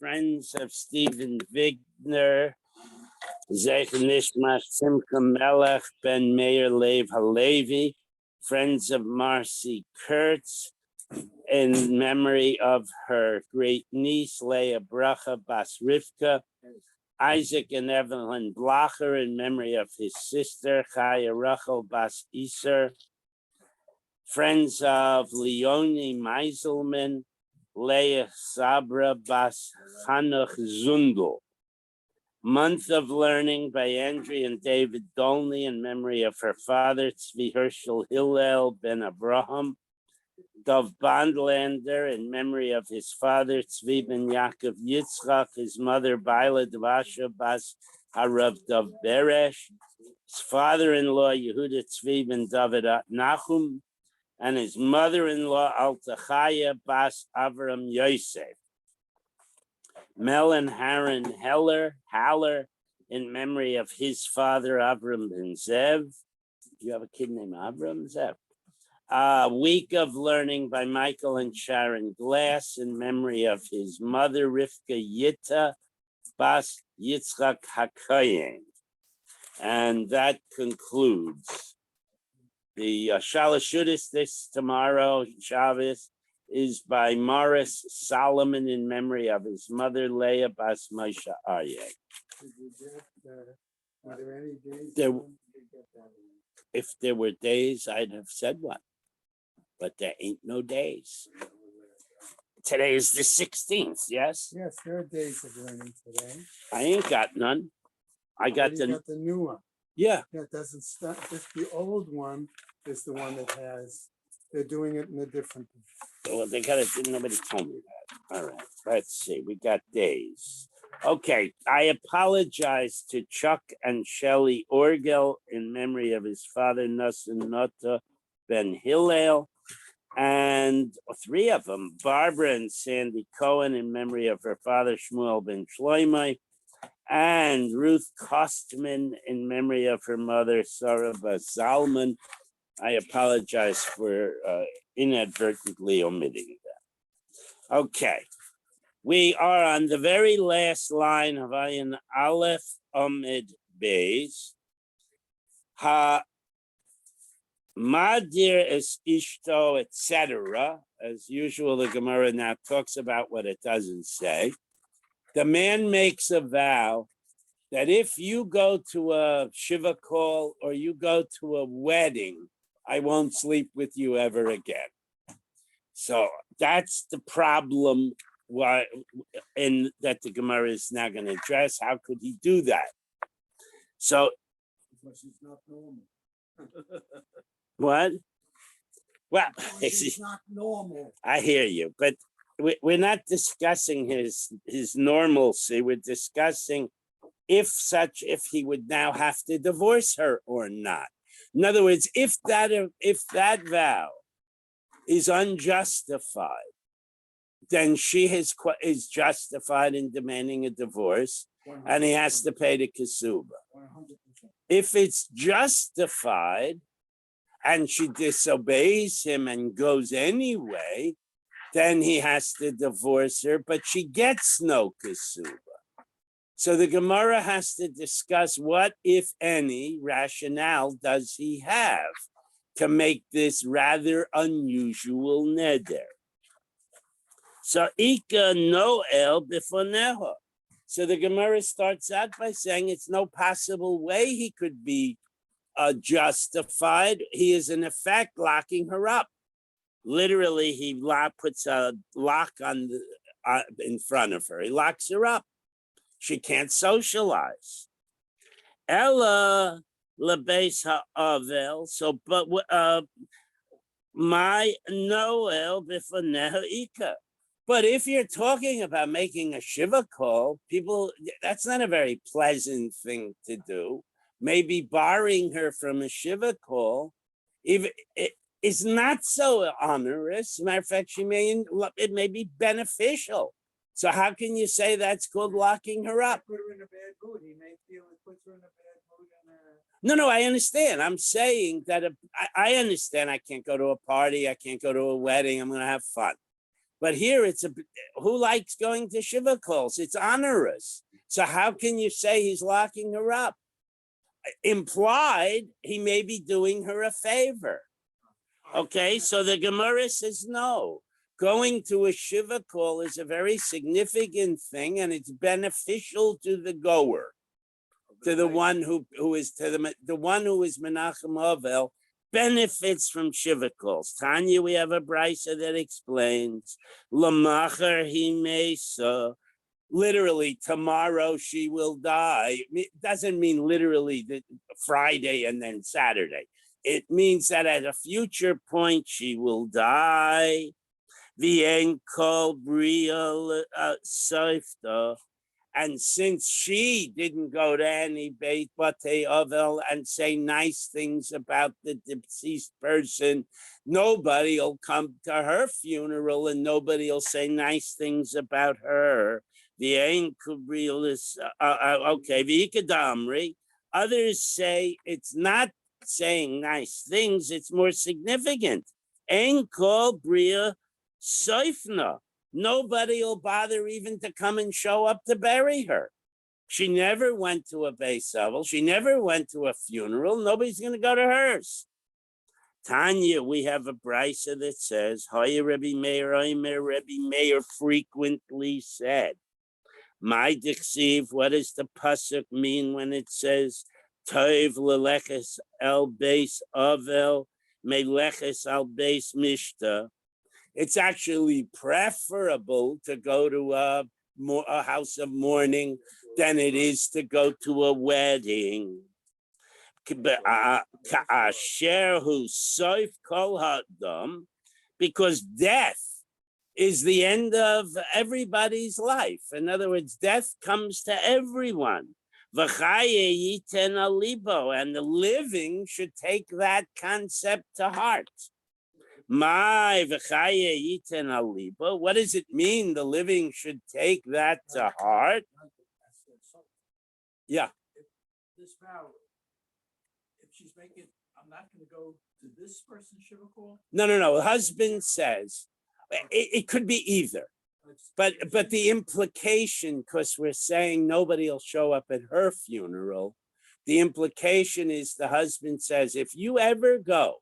Friends of Stephen Wigner, Zech Nishmach Simcha Melech Ben Meir Lev Halevi, Friends of Marcy Kurtz, in memory of her great niece, Leah Bracha Bas Rivka, Isaac and Evelyn Blacher, in memory of his sister, Chaya Rachel Bas Iser, Friends of Leonie Meiselman, Leah Sabra Bas Chanuch Zundel. Month of Learning by Andrea and David Dolney, in memory of her father, Tzvi Herschel Hillel Ben Abraham. Dov Bondlander, in memory of his father, Tzvi Ben Yaakov Yitzchak, his mother, Baila Devasha Bas Harav Dov Beresh, his father-in-law, Yehuda Tzvi Ben David Nachum, and his mother-in-law, Altachaya Bas Avram Yosef. Mel and Haran Haller, in memory of his father, Avram Ben Zev. You have a kid named Avram Zev. Week of Learning by Michael and Sharon Glass, in memory of his mother, Rivka Yitta Bas Yitzchak HaKoyen. And that concludes the Shalashudis. This tomorrow, Shabbos, is by Morris Solomon, in memory of his mother, Leah Bas Moshe Aryeh. Are there any days? If there were days, I'd have said one. But there ain't no days. Today is the 16th, yes? Yes, there are days of learning today. I ain't got none. I got the new one. Yeah. Yeah, it doesn't start. Just the old one is the one that has. They're doing it in a different. Well, they got it. Nobody told me that. All right. Let's see. We got days. Okay. I apologize to Chuck and Shelley Orgel, in memory of his father, Nassim Nota Ben Hillel. And three of them, Barbara and Sandy Cohen, in memory of her father, Shmuel Ben Shloimeh, and Ruth Kostman, in memory of her mother, Sarah Zalman. I apologize for inadvertently omitting that. Okay, we are on the very last line of Ayin Aleph Amid Beis. Madir es ishto, etc. As usual, the Gemara now talks about what it doesn't say. The man makes a vow that if you go to a shiva call or you go to a wedding, I won't sleep with you ever again. So that's the problem that the Gemara is now going to address. How could he do that? So, Because it's not normal. What? Well, it's not normal. I hear you, but we're not discussing his normalcy. We're discussing if he would now have to divorce her or not. In other words, if that vow is unjustified, then she is justified in demanding a divorce, 100%. And he has to pay the kasuba. 100%. If it's justified, and she disobeys him and goes anyway, then he has to divorce her, but she gets no kasuba. So the Gemara has to discuss what, if any, rationale does he have to make this rather unusual neder. So Ika Noel Bifoneho. So the Gemara starts out by saying it's no possible way he could be justified. He is in effect locking her up. Literally, he puts a lock on in front of her. He locks her up. She can't socialize. Ella lebeis ha'avel. So, but my Noel b'faneha ika. But if you're talking about making a shiva call, that's not a very pleasant thing to do. Maybe barring her from a shiva call, is not so onerous. As a matter of fact, it may be beneficial. So how can you say that's called locking her up? Put her in a bad mood. He may feel it puts her in a bad mood. No, I understand. I'm saying that I understand I can't go to a party. I can't go to a wedding. I'm going to have fun. But here who likes going to Shiva calls? It's onerous. So how can you say he's locking her up? Implied, he may be doing her a favor. Okay, so the Gemara says no. Going to a Shiva call is a very significant thing, and it's beneficial to the goer, to the one who is the one who is Menachem Avel benefits from Shiva calls. Tanya, we have a brisa that explains Lamacher Himesa. Literally, tomorrow she will die. It doesn't mean literally that Friday and then Saturday. It means that at a future point she will die. V'en kol bria seifta. And since she didn't go to any Beit Batei Avel and say nice things about the deceased person, nobody will come to her funeral and nobody will say nice things about her. The Ein Kubril is okay. V'ikadamri. Others say it's not saying nice things; it's more significant. Ein kol bria seifna. Nobody will bother even to come and show up to bury her. She never went to a Beis Avel. She never went to a funeral. Nobody's going to go to hers. Tanya, we have a brisa that says, Hoya Rebbe Meir frequently said, my dixiv, what does the pasuk mean when it says, Tov leleches el Beis Avel, meleches al Beis Mishta? It's actually preferable to go to a house of mourning than it is to go to a wedding. Because death is the end of everybody's life. In other words, death comes to everyone. And the living should take that concept to heart. What does it mean the living should take that to heart? Yeah. This vow, if she's making, I'm not going to go to this person's Shiva call. No. The husband says it could be either, but the implication, because we're saying nobody will show up at her funeral, the implication is the husband says, if you ever go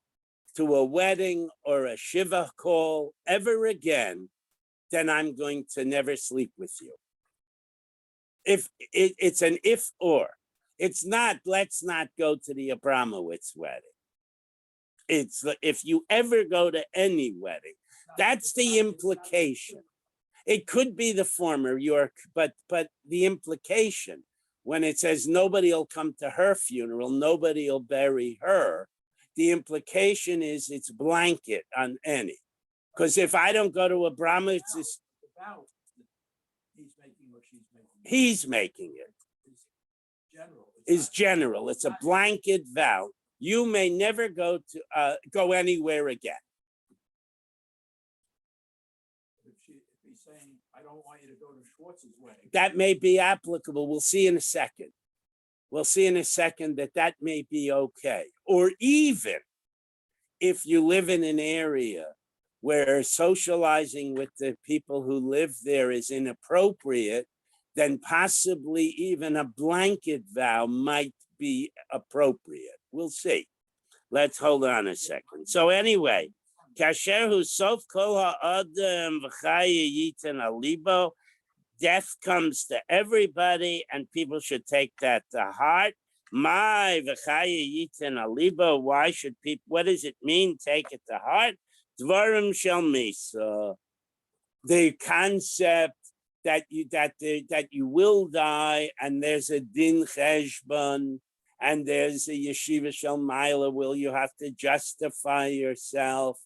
to a wedding or a Shiva call ever again, then I'm going to never sleep with you. If it's an if or, it's not, let's not go to the Abramowitz wedding. It's if you ever go to any wedding, that's the implication. It could be the former, but the implication when it says nobody will come to her funeral, nobody will bury her, the implication is it's blanket on any. Because if I don't go to Abramowitz, he's making it. Is general. It's a blanket vow. You may never go anywhere again. If he's saying, I don't want you to go to Schwartz's wedding. That may be applicable. We'll see in a second. We'll see in a second that may be okay. Or even if you live in an area where socializing with the people who live there is inappropriate, then possibly even a blanket vow might be appropriate. We'll see. Let's hold on a second. So anyway, kasher hu sof kol ha'adam v'chaya yitan alibo. Death comes to everybody, and people should take that to heart. My v'chaya yitan alibo. Why should people? What does it mean? Take it to heart. Dvarim shel misa. The concept that you will die, and there's a din cheshbon, and there's a yeshiva shel maila, will you have to justify yourself?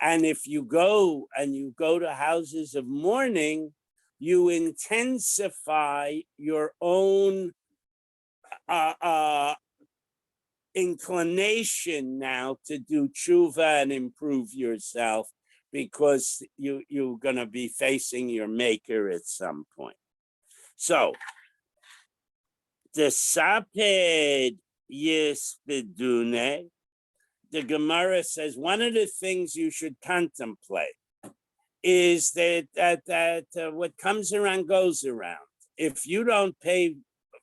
And if you go to houses of mourning, you intensify your own inclination now to do tshuva and improve yourself, because you're going to be facing your maker at some point. So, the saped yisbidune, the Gemara says one of the things you should contemplate is that what comes around goes around. If you don't pay,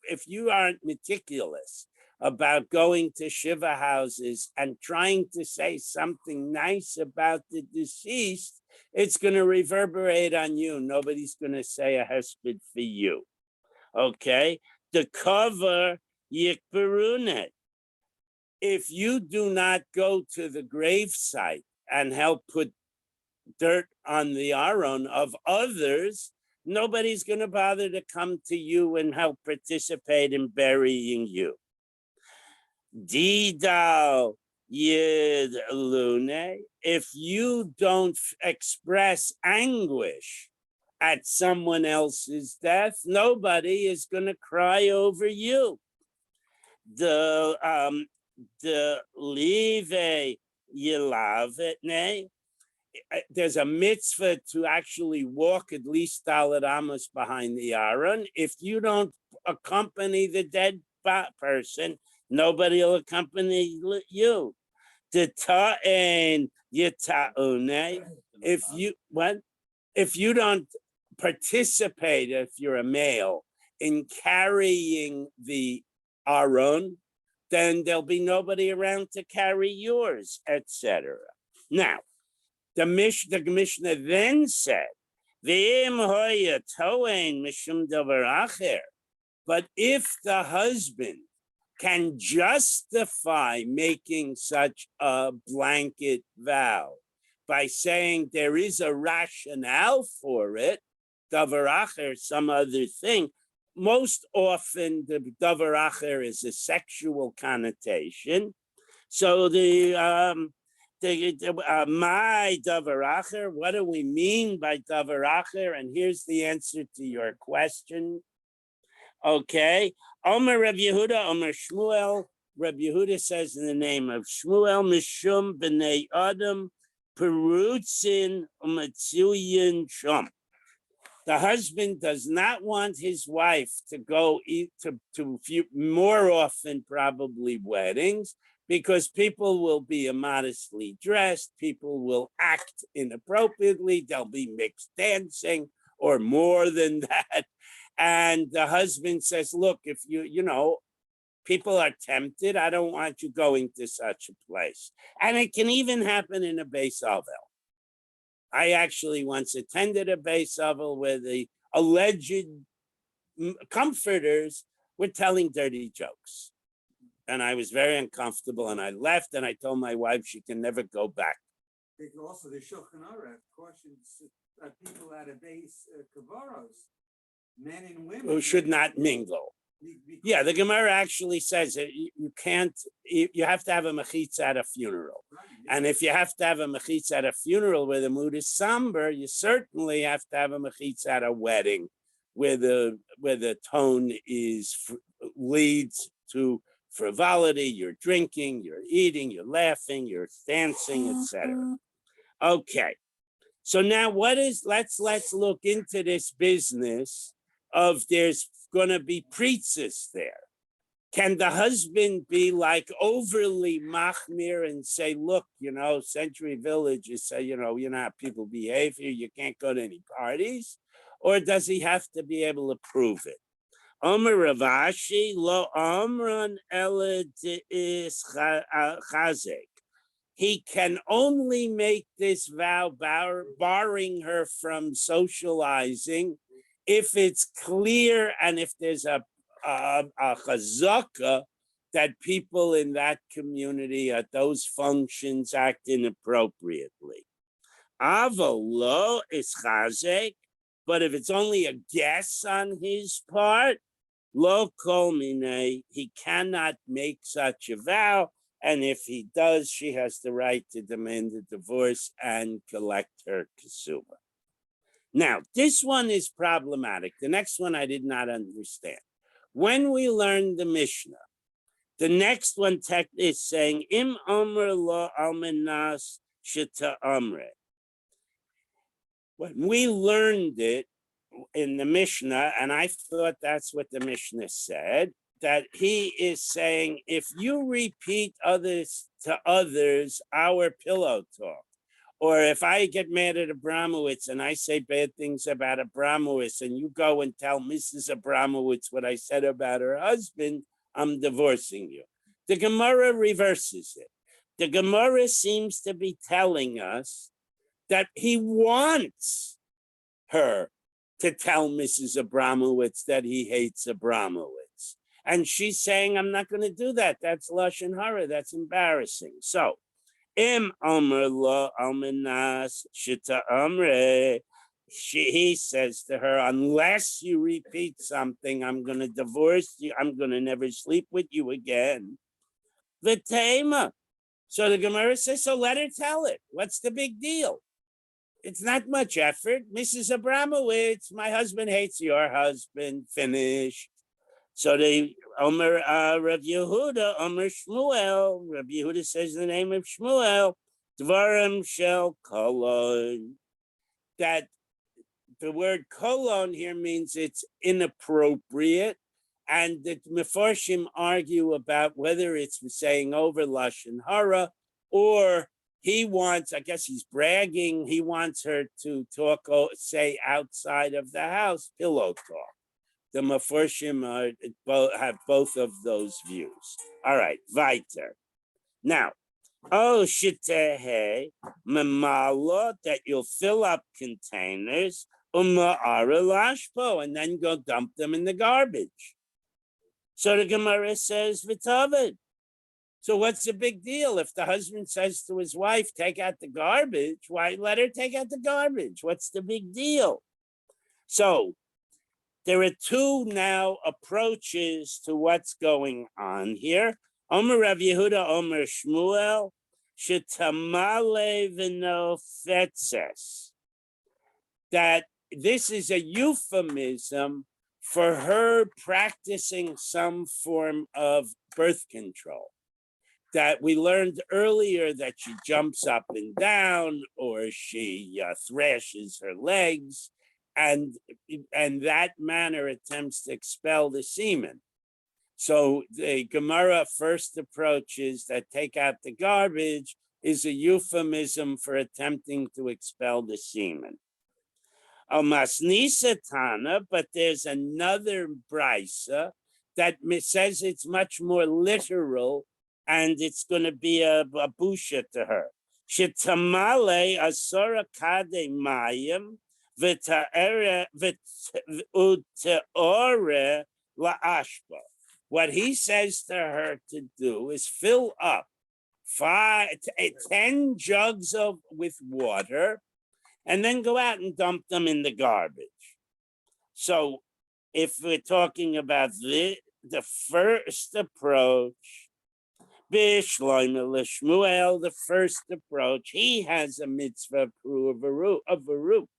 if you aren't meticulous about going to Shiva houses and trying to say something nice about the deceased, it's going to reverberate on you. Nobody's going to say a hesped for you. Okay? The cover yikberune. If you do not go to the gravesite and help put dirt on the aron of others, nobody's going to bother to come to you and help participate in burying you. Didal yid lune. If you don't express anguish at someone else's death, nobody is going to cry over you. The live yilavetne. There's a mitzvah to actually walk at least Daled Amos behind the Aron. If you don't accompany the dead person, nobody will accompany you. The ta'en yita'une. If you don't participate, if you're a male, in carrying the Aron, then there'll be nobody around to carry yours, etc. Now, the Mishnah then said, "V'im hoya toein mishum davar acher." But if the husband can justify making such a blanket vow by saying there is a rationale for it, davar acher, some other thing. Most often, the davar acher is a sexual connotation. So my davar acher, what do we mean by davar acher? And here's the answer to your question. Okay, Omer Reb Yehuda, Omer Shmuel. Reb Yehuda says in the name of Shmuel, Mishum b'nei Adam, Perutzin u'matzuyin shom. The husband does not want his wife to go to more often, probably weddings, because people will be immodestly dressed, people will act inappropriately, there'll be mixed dancing or more than that. And the husband says, look, if people are tempted, I don't want you going to such a place. And it can even happen in a Beis Avel. I actually once attended a Beis Avel where the alleged comforters were telling dirty jokes. And I was very uncomfortable, and I left, and I told my wife she can never go back. Also, the Shulchan Aruch cautions people at a base kavaros, men and women who should not mingle. Yeah, the Gemara actually says that you can't, you have to have a mechitza at a funeral. And if you have to have a mechitza at a funeral where the mood is somber, you certainly have to have a mechitza at a wedding where the tone leads to frivolity. You're drinking, you're eating, you're laughing, you're dancing, etc. Okay, so now let's look into this business of there's going to be pretzes there. Can the husband be like overly machmir and say, look, Century Village is you know how people behave here, you can't go to any parties? Or does he have to be able to prove it? Omer Ravashi lo amran ela is chazek. He can only make this vow barring her from socializing if it's clear and if there's a chazaka that people in that community at those functions act inappropriately. Avalo is chazek, but if it's only a guess on his part, lo kol minei, he cannot make such a vow. And if he does, she has the right to demand a divorce and collect her ksuba. Now, this one is problematic. The next one I did not understand. When we learned the Mishnah, the next one is saying, Im omer lo almenas shita amre. When we learned it in the Mishnah, and I thought that's what the Mishnah said, that he is saying, if you repeat to others our pillow talk, Or if I get mad at Abramowitz and I say bad things about Abramowitz and you go and tell Mrs. Abramowitz what I said about her husband, I'm divorcing you. The Gemara reverses it. The Gemara seems to be telling us that he wants her to tell Mrs. Abramowitz that he hates Abramowitz. And she's saying, I'm not going to do that. That's Lashon Hara. That's embarrassing. So, Im Omer lo almanas shita amre. He says to her, unless you repeat something, I'm going to divorce you. I'm going to never sleep with you again. V'tema. So the Gemara says, so let her tell it. What's the big deal? It's not much effort. Mrs. Abramowitz, my husband hates your husband. Finish. So the Omer Rav Yehuda, Omer Shmuel. Rav Yehuda says the name of Shmuel. Dvarim shel kolon. That the word kolon here means it's inappropriate. And the Mefarshim argue about whether it's saying over Lashon Hara or he wants, I guess he's bragging, he wants her to talk, say outside of the house, pillow talk. The Mefarshim have both of those views. All right, weiter. Now, shitehe memalo, that you'll fill up containers, ma'ara lashpo, and then go dump them in the garbage. So the Gemara says, v'tavid. So what's the big deal? If the husband says to his wife, take out the garbage, why let her take out the garbage? What's the big deal? So there are two now approaches to what's going on here. Omer Rav Yehuda, Omer Shmuel, shetamale v'no fetzes. That this is a euphemism for her practicing some form of birth control. That we learned earlier that she jumps up and down or she thrashes her legs and that manner attempts to expel the semen. So the Gemara first approach is that take out the garbage is a euphemism for attempting to expel the semen. Masnisa Tana, but there's another brisa that says it's much more literal and it's going to be a busha to her. Shetamale asora kade mayim v'teore la ashba. What he says to her to do is fill up 10 jugs with water and then go out and dump them in the garbage. So if we're talking about the first approach, Bishloime Shmuel, the first approach, he has a mitzvah of a root,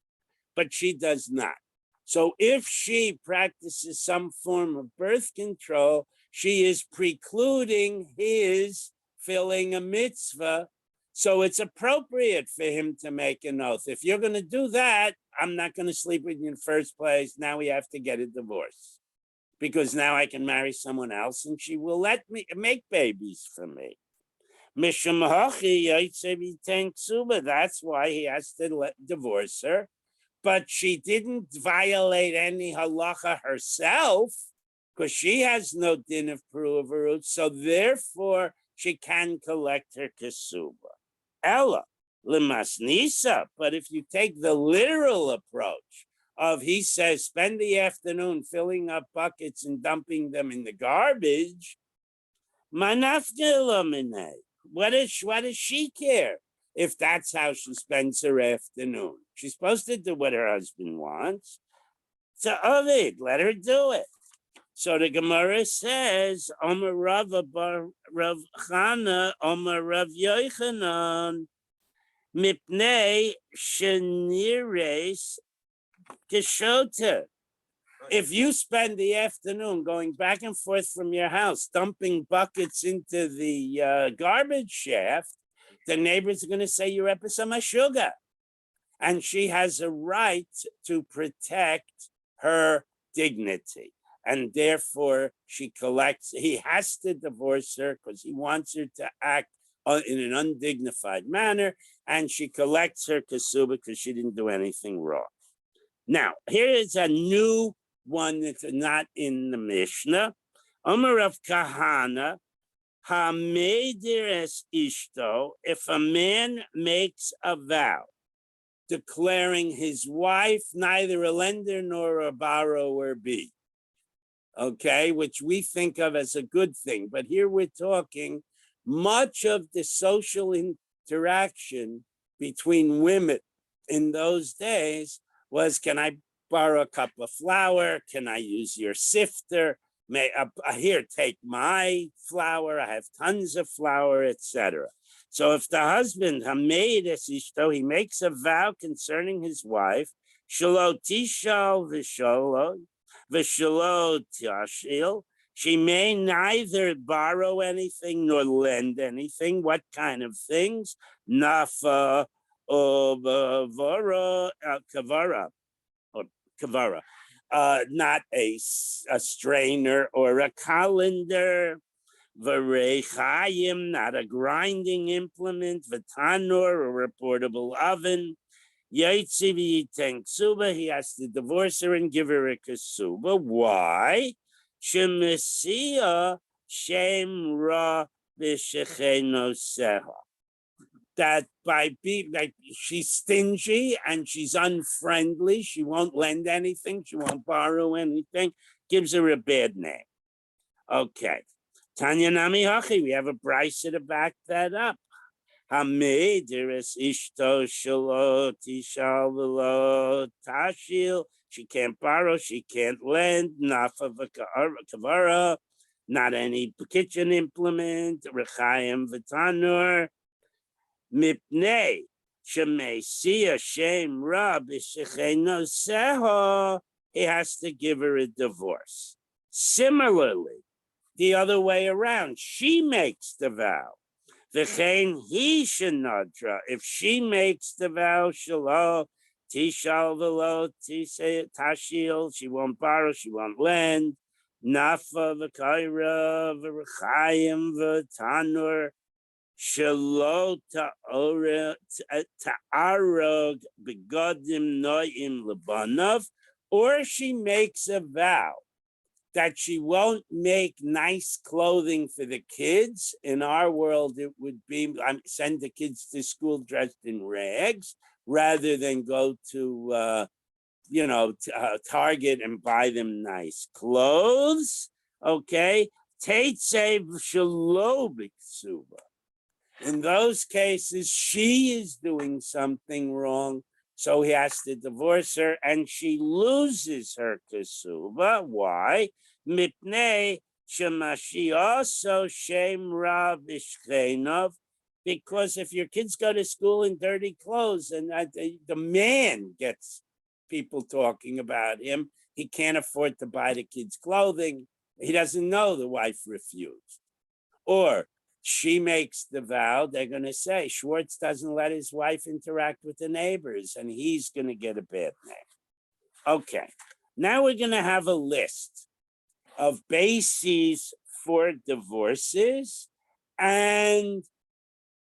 but she does not. So if she practices some form of birth control, she is precluding his filling a mitzvah. So it's appropriate for him to make an oath. If you're going to do that, I'm not going to sleep with you in the first place. Now we have to get a divorce because now I can marry someone else and she will let me make babies for me. That's why he has to divorce her. But she didn't violate any halacha herself because she has no din of pruvarut. So therefore, she can collect her kesuba. Ella, lemasnisa. But if you take the literal approach of he says, spend the afternoon filling up buckets and dumping them in the garbage, manaftilamine. What does she care if that's how she spends her afternoon? She's supposed to do what her husband wants. So Ovid, let her do it. So the Gemara says, Omer Rava bar Rav Chana, Omer Rav Yochanan, Mipnei Shenires Keshota. If you spend the afternoon going back and forth from your house, dumping buckets into the garbage shaft, the neighbors are going to say you're epicema sugar. And she has a right to protect her dignity. And therefore, he has to divorce her because he wants her to act in an undignified manner. and she collects her kasuba because she didn't do anything wrong. Now, here is a new one that's not in the Mishnah. Omer of Kahana, Hamedir es ishto, if a man makes a vow, declaring his wife neither a lender nor a borrower be, okay, which we think of as a good thing. But here we're talking much of the social interaction between women in those days was, can I borrow a cup of flour? Can I use your sifter? Here, take my flour. I have tons of flour, etc. So if the husband, Hameid es ishto, he makes a vow concerning his wife, shelo tishal v'shelo tashil, she may neither borrow anything nor lend anything. What kind of things? Nafa or kavara, or kavara. Not a strainer or a colander, v'reichayim, not a grinding implement, v'tanor, or a portable oven. Yaitzi v'yiteng ksuba, he has to divorce her and give her a ksuba. Why? Shemesiya shem ra v'shechenoseha. That by being like, she's stingy and she's unfriendly, she won't lend anything, she won't borrow anything, gives her a bad name. Okay. Tanya Nami Hachi, we have a brisa to back that up. Hameidir es ishto shelo tishal v'lo tashil. She can't borrow, she can't lend, nafa v'kavara, not any kitchen implement, rechayim v'tanur. Mipnei shemesiya shem rab ishechenoseho, he has to give her a divorce. Similarly, the other way around, she makes the vow. V'chein he shenadra, if she makes the vow, shelo tishal v'lo tashil, she won't borrow, she won't lend. Nafa v'kaira v'rechayim v'tanur. Shelo ta'arog begodim noim lebanov, or she makes a vow that she won't make nice clothing for the kids. In our world, it would be send the kids to school dressed in rags rather than go to Target and buy them nice clothes. Okay, Teitsev shelo b'ksuba. In those cases, she is doing something wrong, so he has to divorce her, and she loses her kasuba. Why? Mipnei shemashi also shem rav ishchenov, because if your kids go to school in dirty clothes and the man gets people talking about him, he can't afford to buy the kids clothing. He doesn't know the wife refused. Or she makes the vow, they're going to say, Schwartz doesn't let his wife interact with the neighbors, and he's going to get a bad name. Okay, now we're going to have a list of bases for divorces, and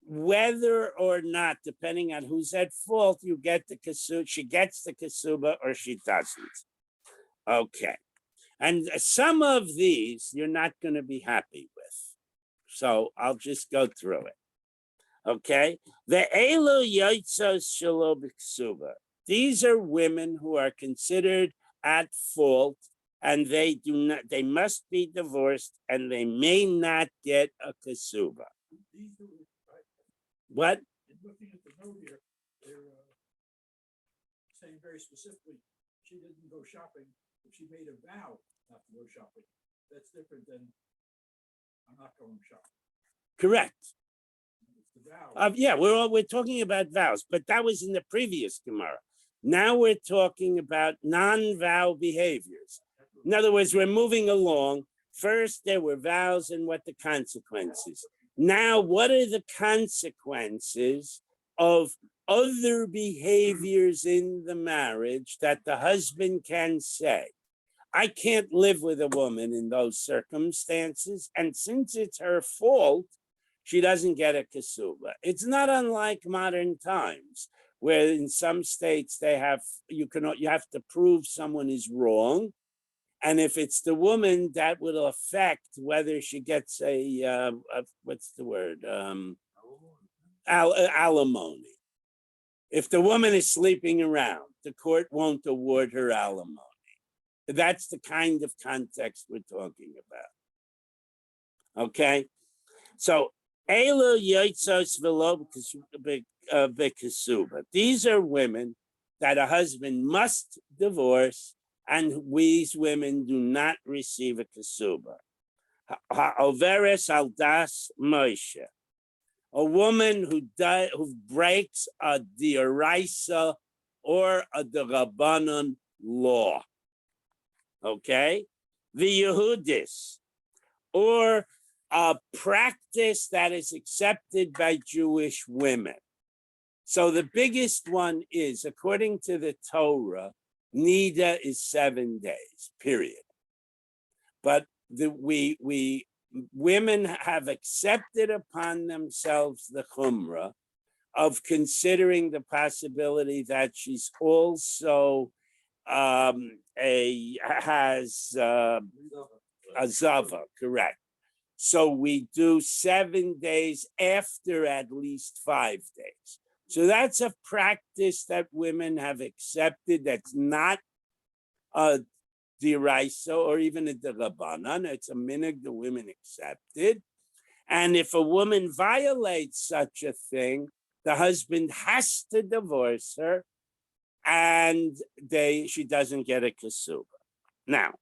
whether or not, depending on who's at fault, you get the kasuba, she gets the kasuba or she doesn't. Okay, and some of these you're not going to be happy with. So I'll just go through it. Okay. The Elo Yotzos Shelo B'Ksuba. These are women who are considered at fault, and they must be divorced, and they may not get a kasuba. What? Looking at the note here, they're saying very specifically, she didn't go shopping, but she made a vow not to go shopping. That's different than I'm not going shopping. Correct. It's the vow. Yeah, we're talking about vows, but that was in the previous Gemara. Now we're talking about non-vow behaviors. In other words, we're moving along. First, there were vows and what the consequences. Now, what are the consequences of other behaviors in the marriage that the husband can say, I can't live with a woman in those circumstances, and since it's her fault, she doesn't get a kasuba. It's not unlike modern times, where in some states they have you have to prove someone is wrong, and if it's the woman, that will affect whether she gets a what's the word alimony. If the woman is sleeping around, the court won't award her alimony. That's the kind of context we're talking about. Okay, so Elu Yotzos Velo Bekasuba. These are women that a husband must divorce, and these women do not receive a kasuba. Ha'overes al das Moshe. A woman who breaks a dioraisa or a derabanan law. Okay, the Yehudis, or a practice that is accepted by Jewish women. So the biggest one is, according to the Torah, Nida is 7 days, period. But women have accepted upon themselves the chumrah of considering the possibility that she's also has a zava, correct. So we do 7 days after at least 5 days. So that's a practice that women have accepted. That's not a diraisa or even a derabanan. It's a minhag the women accepted. And if a woman violates such a thing, the husband has to divorce her, and she doesn't get a kasuba. Now,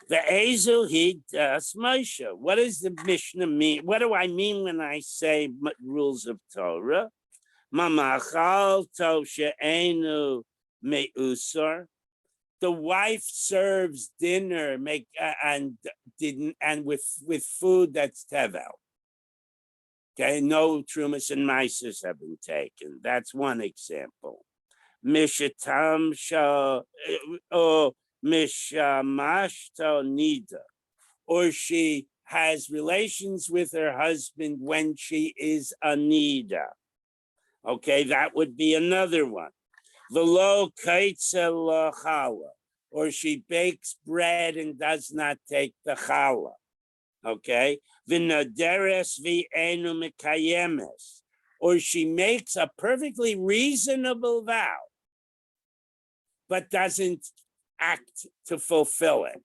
the Ezel he das Moshe. What does the Mishnah mean? What do I mean when I say rules of Torah? Mamachal to she'enu me'usar. The wife serves dinner, with food that's tevel. Okay, no trumas and mices have been taken. That's one example. Mishatam sha or mishamashta nida, or she has relations with her husband when she is a nida. Okay, that would be another one. V'lo kaitzel challah, or she bakes bread and does not take the challah. Okay, v'naderes v'enu mekayemes, or she makes a perfectly reasonable vow, but doesn't act to fulfill it.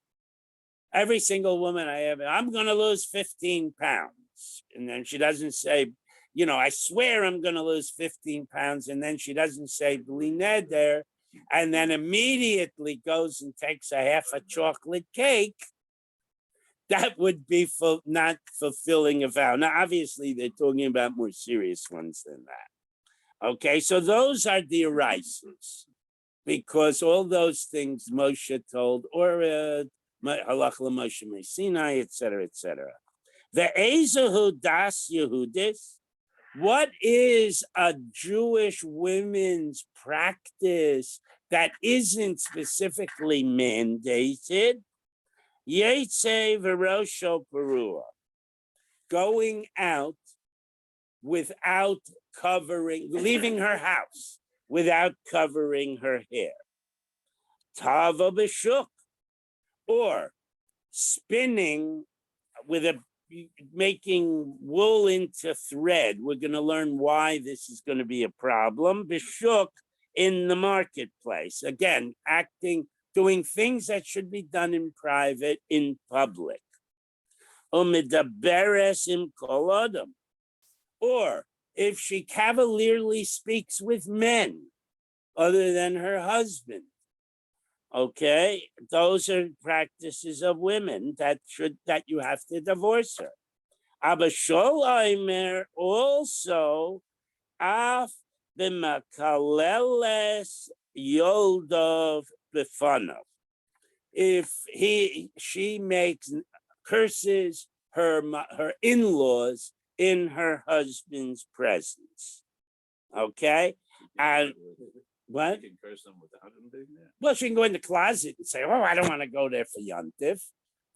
Every single woman I ever, I'm going to lose 15 pounds. And then she doesn't say, I swear I'm going to lose 15 pounds. And then she doesn't say, bli neder, and then immediately goes and takes a half a chocolate cake. That would be not fulfilling a vow. Now, obviously, they're talking about more serious ones than that. Okay, so those are the arises, because all those things Moshe told, or halach Moshe Sinai, etc., etc. The Ezahu das Yehudis. What is a Jewish women's practice that isn't specifically mandated? Yetze v'rosho perua, going out without covering, leaving her house without covering her hair. Tava b'shuk, or spinning making wool into thread. We're going to learn why this is going to be a problem. B'shuk, in the marketplace. Again, doing things that should be done in private, in public. Umidaberes im kol adam, or if she cavalierly speaks with men other than her husband. Okay, those are practices of women that you have to divorce her. Aber shol aimer also af b'makaleles yoldov b'fanav. If she curses her in-laws in her husband's presence. Okay, and what? You can curse them without them doing that. Well, she can go in the closet and say, "Oh, I don't want to go there for Yontif."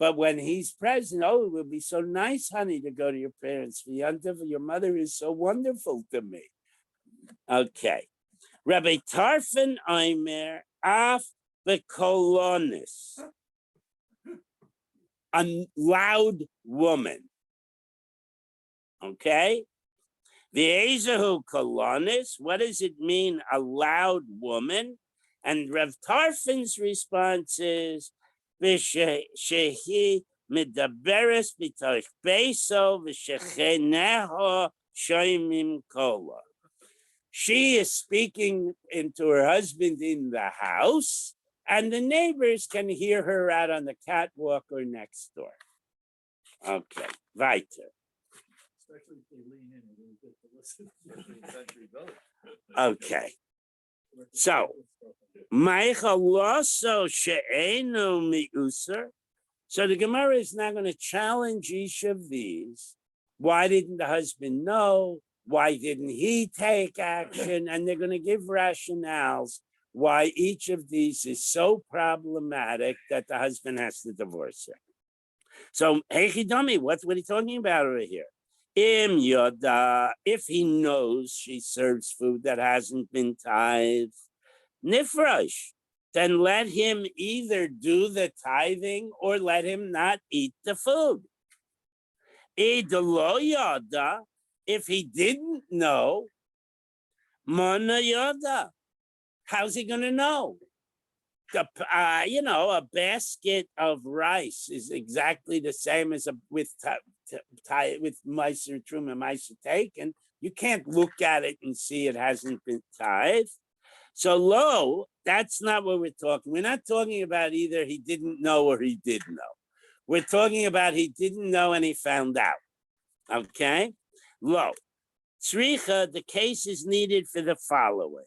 But when he's present, oh, it would be so nice, honey, to go to your parents. Your mother is so wonderful to me. Okay. Rabbi Tarfon Omer af bekolonis. A loud woman. Okay? The Ezehu Kolonis, what does it mean, a loud woman? And Rav Tarfon's response is, Shehi midaberes b'toich beiso v'shecheneho shoymim kola. She is speaking into her husband in the house, and the neighbors can hear her out on the catwalk or next door. Okay, weiter. Especially if they lean in a little bit to listen. Especially in Century Village. Okay, so Maichaloso she'enu mi'user. So the Gemara is now going to challenge each of these. Why didn't the husband know? Why didn't he take action? And they're going to give rationales why each of these is so problematic that the husband has to divorce her. So, hey, Chidami, what are you talking about over here? Im yoda, if he knows she serves food that hasn't been tithed, nifresh, then let him either do the tithing or let him not eat the food. Idolo yoda, if he didn't know, mana yoda, how's he going to know? A basket of rice is exactly the same as with Meiser Truma Meiser taken. You can't look at it and see it hasn't been tithed. So that's not what we're talking. We're not talking about either he didn't know or he did know. We're talking about he didn't know and he found out. Okay? Tzricha, the case is needed for the following.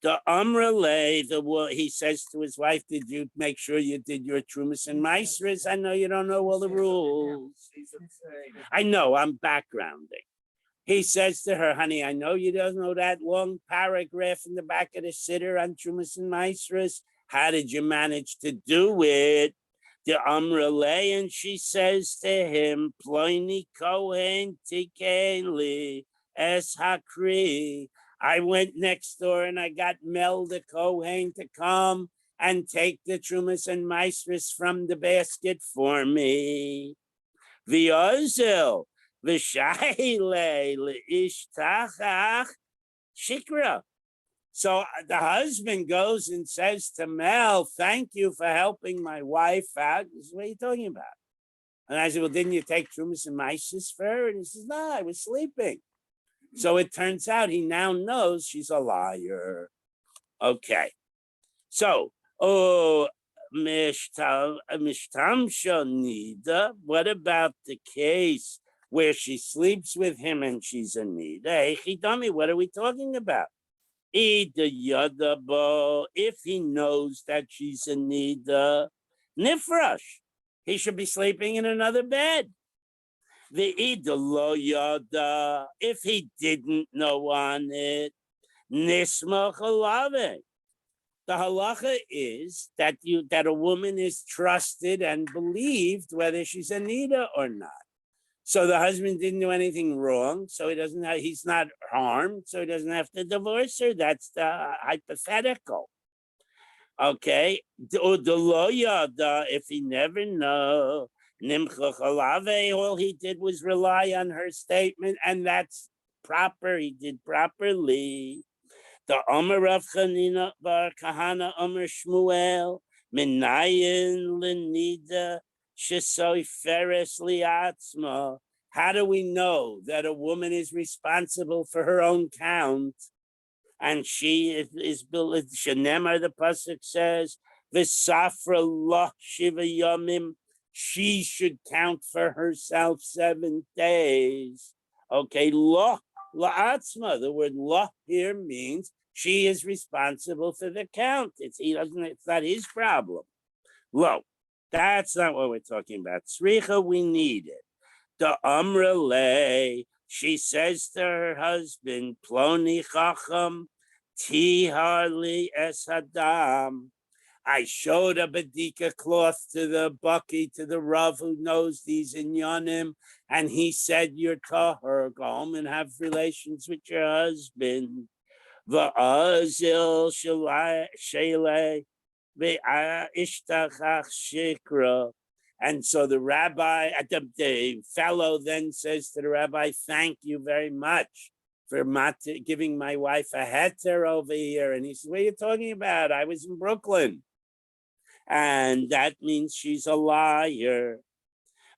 The Amrale, he says to his wife, did you make sure you did your Trumas and Maestras? I know you don't know all the rules. I know, I'm backgrounding. He says to her, honey, I know you don't know that long paragraph in the back of the sitter on Trumas and Maestras. How did you manage to do it? The Amrale, and she says to him, Ploini Kohen Tikeli Es Hakri. I went next door and I got Mel the Kohen to come and take the Trumas and Maestras from the basket for me. V'ozel v'shayle le'ishtachach shikra. So the husband goes and says to Mel, thank you for helping my wife out. This is what are you talking about? And I said, well, didn't you take Trumas and Maestras for her? And he says, no, I was sleeping. So it turns out he now knows she's a liar. Okay. So, Mishtam Nida, what about the case where she sleeps with him and she's a Nida? Hey, Chidami, what are we talking about? If he knows that she's a Nida, Nifrash, he should be sleeping in another bed. The idolo yada, if he didn't know on it, nismach alave. The halacha is that a woman is trusted and believed whether she's a nida or not. So the husband didn't do anything wrong, so he's not harmed, so he doesn't have to divorce her. That's the hypothetical. Okay, if he never know, all he did was rely on her statement, and that's proper. He did properly. The Omer Rav Chanina Bar Kahana Omer Shmuel Minayin Lenida Shesoy Feres Liatzma. How do we know that a woman is responsible for her own count? And she is built. Shenemar, the pasuk says, "V'safra lo shiva yomim." She should count for herself 7 days. Okay, lo la'atzma. The word lo here means she is responsible for the count. It's not his problem. Lo, that's not what we're talking about. Tzricha, we need it. The Amrale, she says to her husband, Ploni Chacham, Tiharli Es Hadam. I showed a badika cloth to the Bucky, to the Rav who knows these inyanim, and he said, you're tahor, go home and have relations with your husband. Va'azil shalei ve'ishtachach shikra. And so the rabbi, the fellow then says to the rabbi, thank you very much for giving my wife a heter over here. And he says, what are you talking about? I was in Brooklyn. And that means she's a liar.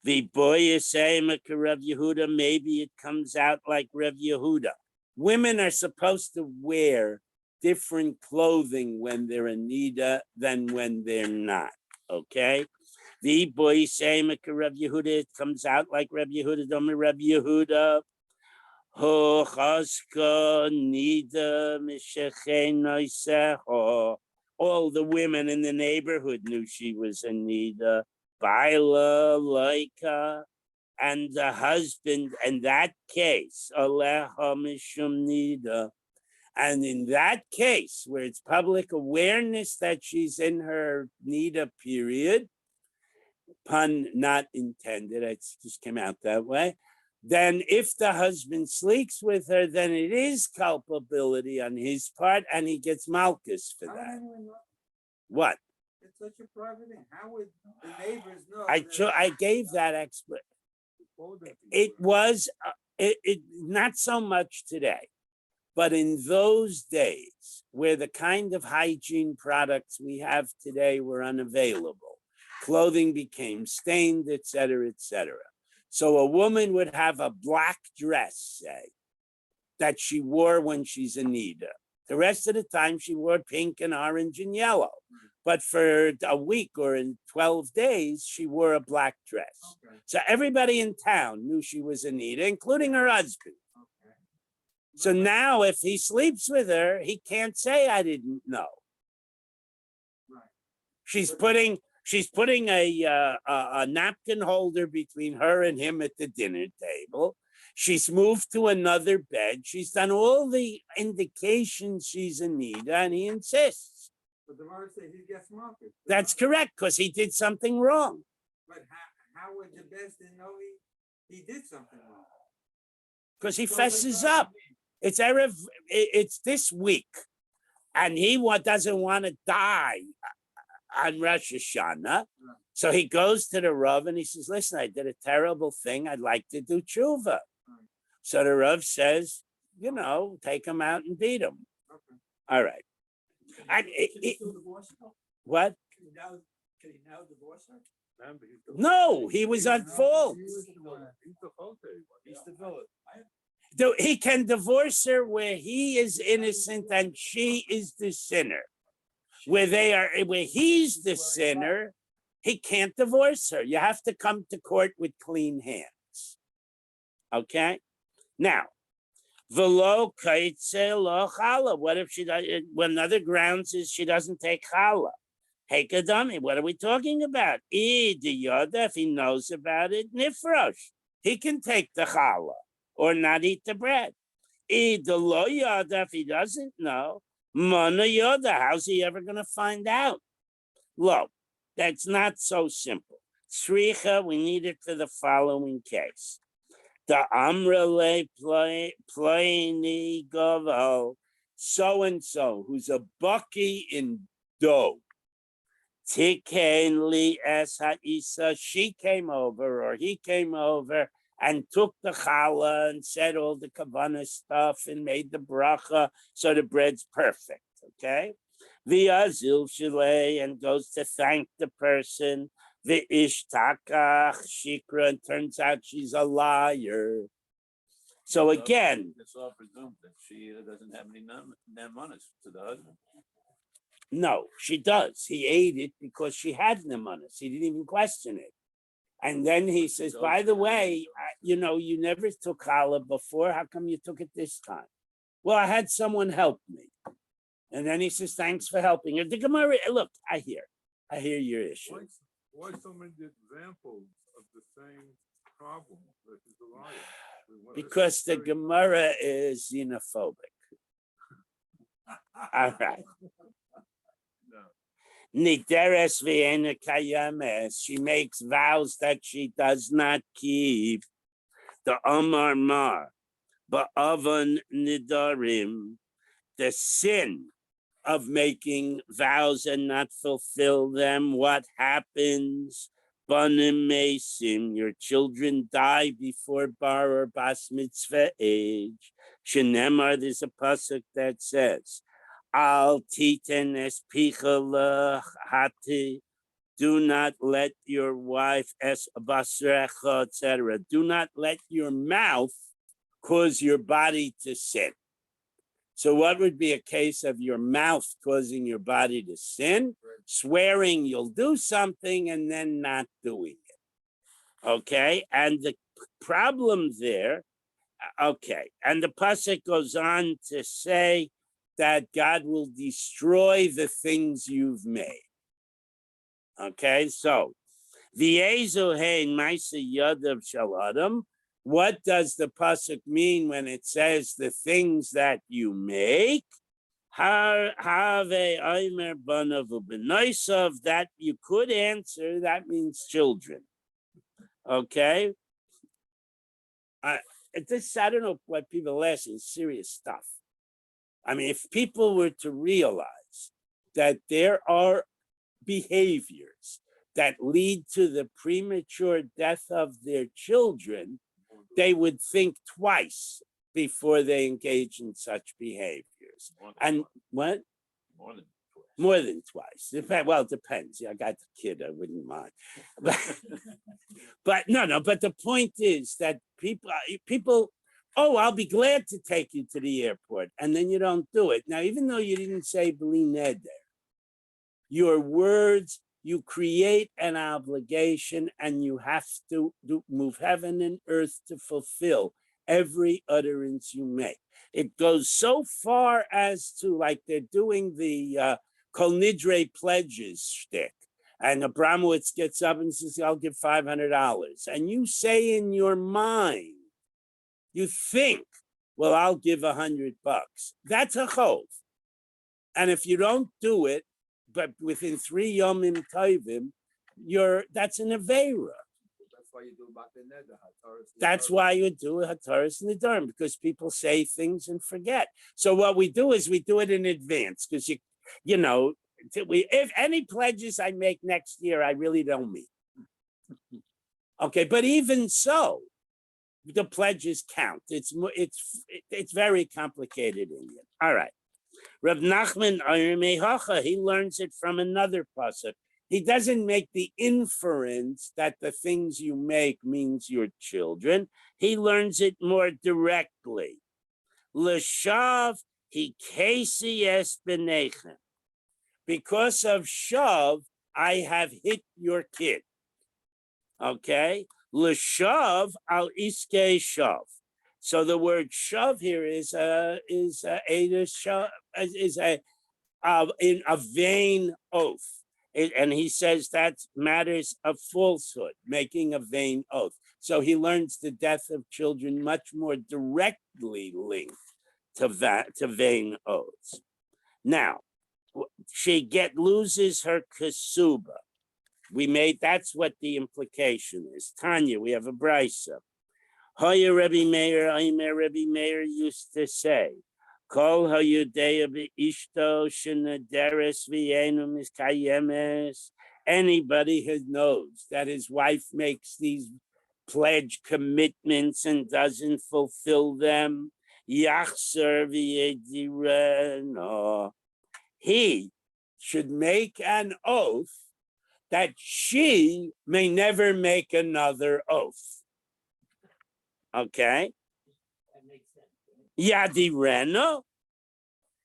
The boy is saying, Rav Yehuda, maybe it comes out like Rav Yehuda. Women are supposed to wear different clothing when they're in nida than when they're not. Okay? The boy saying, Rav Yehuda, it comes out like Rav Yehuda, Domi Rav Yehuda. Ho chaska nida mishechen. All the women in the neighborhood knew she was a nida. Baila laika. And the husband, in that case, aleha mishum nida. And in that case, where it's public awareness that she's in her nida period, pun not intended, it just came out that way, then if the husband sleeps with her, then it is culpability on his part, and he gets malchus for that. What? It's such a private thing. How would the neighbors know? I gave that explanation. It was not so much today, but in those days where the kind of hygiene products we have today were unavailable, clothing became stained, etc., etc. So a woman would have a black dress, say, that she wore when she's in nida. The rest of the time she wore pink and orange and yellow. But for a week or in 12 days, she wore a black dress. Okay. So everybody in town knew she was Anita, including her husband. Okay. So now if he sleeps with her, he can't say, I didn't know. Right. She's putting a napkin holder between her and him at the dinner table. She's moved to another bed. She's done all the indications she's Anita, and he insists. But the Gemara says he gets market. That's correct, because he did something wrong. But how would the best know he did something wrong? Because he fesses up. It's Erev, it's this week, and he doesn't want to die on Rosh Hashanah. Right. So he goes to the Rav and he says, listen, I did a terrible thing. I'd like to do tshuva. Right. So the Rav says, take him out and beat him. Okay. All right. Can he still divorce her? What? Can he now divorce her? No, he was at fault. He's the villain. He can divorce her where he is innocent and she is the sinner. Where he's the sinner, he can't divorce her. You have to come to court with clean hands. Okay? Now, v'lo kaitze lo chala. What if she does? Another grounds is she doesn't take chala. Hey, Kadami, what are we talking about? If he knows about it, nifrosh. He can take the challah or not eat the bread. Lo yada, if he doesn't know, mana yada, how's he ever going to find out? Lo, that's not so simple. Sricha, we need it for the following case. The amrele play govel, so-and-so, who's a bucky in dough. Tikenli es ha'isa, she came over or he came over and took the challah and said all the kavanah stuff and made the bracha, so the bread's perfect, okay? The azil shalei, and goes to thank the person. The ishtakach shikra, and turns out she's a liar. So again, it's all presumed that she doesn't have any nemanis to the husband. no, she does. He ate it because she had nemanis. He didn't even question it. And then he says, by the way, you never took challah before. How come you took it this time? Well, I had someone help me. And then he says, thanks for helping her. The Gemara, look, I hear your issue. Why so many examples of the same problem that is a liar? Because the Gemara is xenophobic. All right. No. Nideres v'ena kayemes. She makes vows that she does not keep. The Amar Mar, Ba'avan Nidarim, the sin of making vows and not fulfill them. What happens? Banim Mesim, your children die before bar or bas mitzvah age. Shenemar, there's a pasuk that says, Al titen es picha hati. Do not let your wife es basrecha, etc. Do not let your mouth cause your body to sin. So what would be a case of your mouth causing your body to sin? Swearing you'll do something and then not doing it. Okay, and the problem there, okay, and the pasuk goes on to say that God will destroy the things you've made. Okay, so V'ezohein ma'aseh yadav shel adam. What does the pasuk mean when it says the things that you make? Have aimer banav u'benaisav. That you could answer. That means children. Okay. I don't know what people are asking. Serious stuff. I mean, if people were to realize that there are behaviors that lead to the premature death of their children, they would think twice before they engage in such behaviors. And what? More than twice. More than twice. Well, it depends. Yeah, I got the kid, I wouldn't mind. But no, but the point is that people, oh, I'll be glad to take you to the airport, and then you don't do it. Now, even though you didn't say Bli Neder, your words, you create an obligation, and you have to move heaven and earth to fulfill every utterance you make. It goes so far as to, like, they're doing the Kol Nidre pledges shtick, and Abramowitz gets up and says, I'll give $500. And you say in your mind, you think, well, I'll give $100. That's a chov. And if you don't do it, but within 3 yomim tovim, that's an aveira. That's why you do Matan Neder, Hataras. That's why you do Hataras Nidarim, because people say things and forget. So what we do is we do it in advance, because if any pledges I make next year, I really don't meet. Okay, but even so, the pledges count. It's very complicated in it. All right. Rav Nachman Mehacha, he learns it from another pasuk. He doesn't make the inference that the things you make means your children. He learns it more directly. L'shav he kesi es b'nechem. Because of shav, I have hit your kid. Okay? L'shav al iske shav. So the word shav here is a vain oath. And he says that matters of falsehood, making a vain oath. So he learns the death of children much more directly linked to vain oaths. Now, she loses her kasuba. That's what the implication is. Tanya, we have a brisa. Hoya Rebbe Meir used to say, Kol hayudea beishto shenaderes v'yenu miskayemes. Anybody who knows that his wife makes these pledge commitments and doesn't fulfill them, yachser v'yedireno. He should make an oath that she may never make another oath. Okay? Yadireno.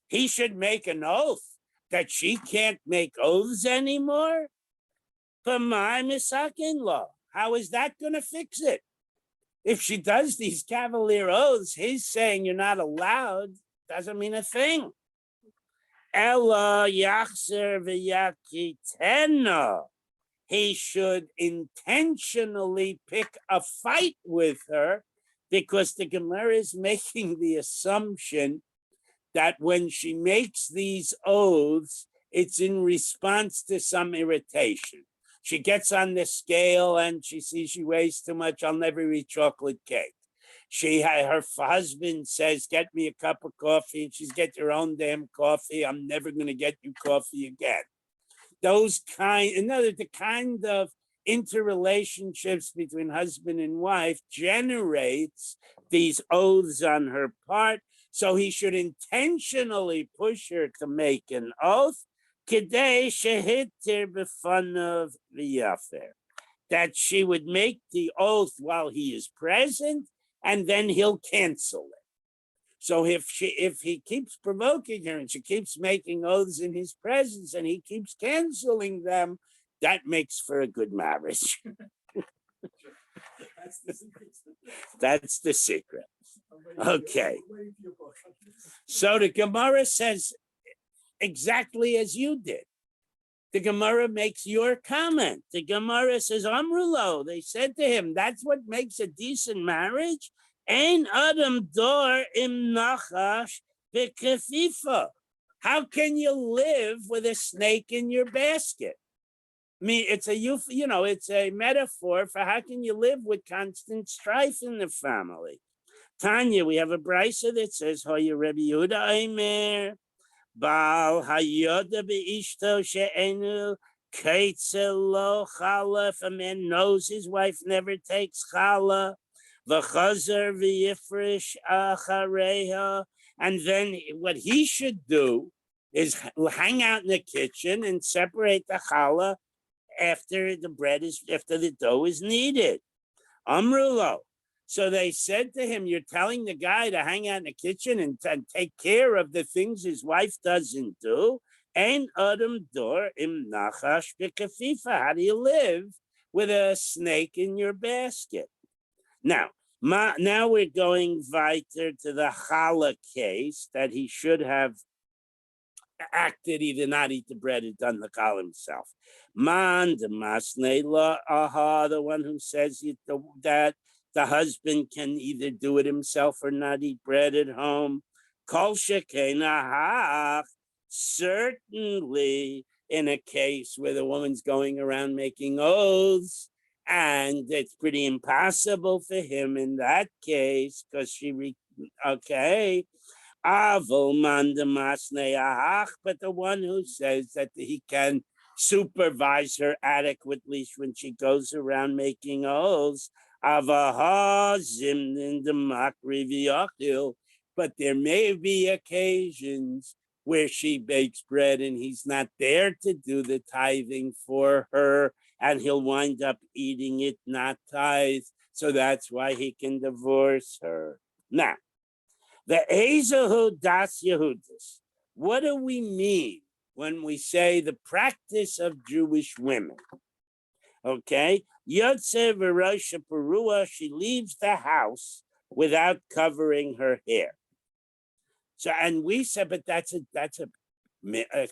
He should make an oath that she can't make oaths anymore. But my misakin-law, how is that going to fix it? If she does these cavalier oaths, he's saying you're not allowed, doesn't mean a thing. Ella yachzer v'yakitena. He should intentionally pick a fight with her, because the Gemara is making the assumption that when she makes these oaths, it's in response to some irritation. She gets on the scale and she sees she weighs too much. I'll never eat chocolate cake. Her husband says, get me a cup of coffee. And she's, get your own damn coffee. I'm never going to get you coffee again. The kind of interrelationships between husband and wife generates these oaths on her part. So he should intentionally push her to make an oath. Kedei shehitir b'fanav v'yafer, that she would make the oath while he is present, and then he'll cancel it. So if he keeps provoking her and she keeps making oaths in his presence and he keeps canceling them, that makes for a good marriage. That's the secret. That's the secret. Okay. I'm waiting for your book. So the Gemara says exactly as you did. The Gemara makes your comment. The Gemara says, Amrulo, they said to him, that's what makes a decent marriage. Ein adam dor im nachash b'kefifa. How can you live with a snake in your basket? I mean, it's a metaphor for how can you live with constant strife in the family. Tanya, we have a brisa that says, Hoya Rebbe Yehuda Eimer, Baal hayoda beishto she'enu keitzel lo chala. If a man knows his wife never takes chala, v'chazer v'yifrish achareha, and then what he should do is hang out in the kitchen and separate the chala after the dough is kneaded. Amrulo. So they said to him, you're telling the guy to hang out in the kitchen and take care of the things his wife doesn't do. Ein adam dor im nachash b'kafifa. How do you live with a snake in your basket? Now we're going weiter to the challah case that he should have acted, he did not eat the bread, and done the call himself. Man the masnei la aha, the one who says that the husband can either do it himself or not eat bread at home. Kol sheken ahach, certainly in a case where the woman's going around making oaths, and it's pretty impossible for him in that case because Avol man de masnei ahach, but the one who says that he can supervise her adequately when she goes around making oaths, avaha zimnin de makri v'yachil, but there may be occasions where she bakes bread and he's not there to do the tithing for her, and he'll wind up eating it not tithe, so that's why he can divorce her. Now, the Ezahu Das Yehudis. What do we mean when we say the practice of Jewish women? Okay, Yotze V'Rosha Perua, she leaves the house without covering her hair. So, and we said, but that's a